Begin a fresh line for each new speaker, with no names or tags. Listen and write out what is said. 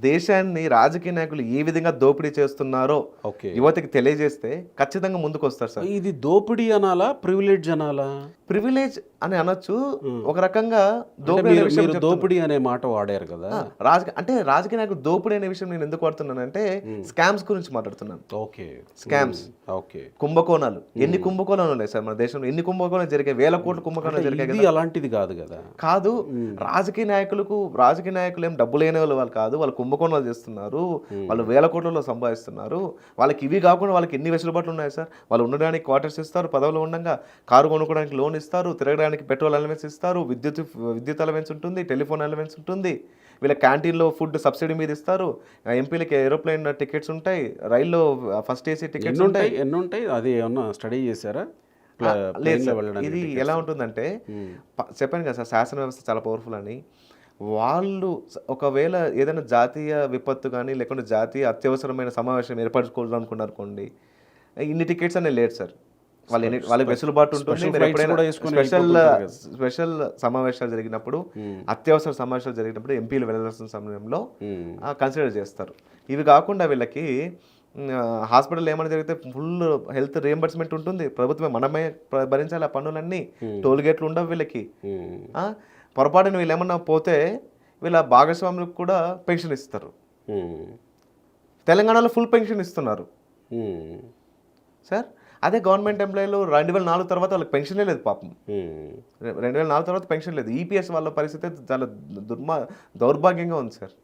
దేశాన్ని రాజకీయ నాయకులు ఏ విధంగా దోపిడీ చేస్తున్నారో
ఓకే.
యువతకి తెలియజేస్తే ఖచ్చితంగా ముందుకు వస్తారు సార్.
ఇది దోపిడీ అనాలా, ప్రివిలేజ్ అనాలా?
ప్రివిలేజ్ అని అనొచ్చు, ఒక రకంగా
అంటే
దోపిడీ అనే విషయం
మీరు
చెప్తున్నా.
దోపిడీ అనే మాట వాడారు కదా.
అంటే రాజకీయ నాయకులు దోపిడీ అనే విషయం నేను ఎందుకు వాడుతున్నానంటే స్కామ్స్ గురించి మాట్లాడుతున్నాను.
ఓకే.
Scams,
okay.
కుంభకోణాలు, ఎన్ని కుంభకోణాలు ఉన్నాయి సార్ మన దేశంలో? ఎన్ని కుంభకోణాలు జరిగాయి? వేల కోట్ల కుంభకోణాలు జరిగాయి
ఇది
కదా.
అలాంటిది కాదు కదా.
కాదు, రాజకీయ నాయకులు ఏం డబ్బు లేని వాళ్ళు కాదు, వాళ్ళు కుంభకోణాలు చేస్తున్నారు, వాళ్ళు వేల కోట్లలో సంపాదిస్తున్నారు. వాళ్ళకి ఇవి కాకుండా వాళ్ళకి ఎన్ని వెసులుబాట్లు ఉన్నాయి సార్. వాళ్ళు ఉండడానికి క్వార్టర్స్ ఇస్తారు, పదవులు ఉండగా కారు కొనుక్కోవడానికి లోన్ ఇస్తారు, తిరగడానికి పెట్రోల్ అలవెన్స్ ఇస్తారు, విద్యుత్ అలవెన్స్ ఉంటుంది, టెలిఫోన్ అలవెన్స్ ఉంటుంది, వీళ్ళ క్యాంటీన్లో ఫుడ్ సబ్సిడీ మీద ఇస్తారు, ఎంపీలకి ఏరోప్లేన్ టికెట్స్ ఉంటాయి, రైల్లో ఫస్ట్ ఏసీ టికెట్స్ ఉంటాయి.
ఎన్ని ఉంటాయి? అది ఏమన్నా స్టడీ చేశారా?
లేదు సార్, ఇది ఎలా ఉంటుందంటే చెప్పాను కదా సార్, శాసన వ్యవస్థ చాలా పవర్ఫుల్ అని. వాళ్ళు ఒకవేళ ఏదైనా జాతీయ విపత్తు కానీ లేకుంటే జాతీయ అత్యవసరమైన సమావేశం ఏర్పరచుకోవాలనుకున్నారనుకోండి, ఇన్ని టికెట్స్ అనేది లేదు సార్. వాళ్ళకి వెసులుబాటు ఉంటుంది. మీరు ఎప్పుడైనా స్పెషల్ సమావేశాలు జరిగినప్పుడు, అత్యవసర సమావేశాలు జరిగినప్పుడు ఎంపీలు వెళ్ళాల్సిన సమయంలో కన్సిడర్ చేస్తారు. ఇవి కాకుండా వీళ్ళకి హాస్పిటల్ ఏమైనా జరిగితే ఫుల్ హెల్త్ రియంబర్స్మెంట్ ఉంటుంది, ప్రభుత్వమే మనమే భరించాలి ఆ పన్నులన్నీ, టోల్ గేట్లు ఉండవు వీళ్ళకి. పొరపాటున వీళ్ళు ఏమన్నా పోతే వీళ్ళ భాగస్వాములకు కూడా పెన్షన్ ఇస్తారు. తెలంగాణలో ఫుల్ పెన్షన్ ఇస్తున్నారు సార్. అదే గవర్నమెంట్ ఎంప్లాయీలు 2004 తర్వాత వాళ్ళకి పెన్షనే లేదు పాపం. 2004 తర్వాత పెన్షన్ లేదు. ఈపీఎస్ వాళ్ళ పరిస్థితి చాలా దౌర్భాగ్యంగా ఉంది సార్.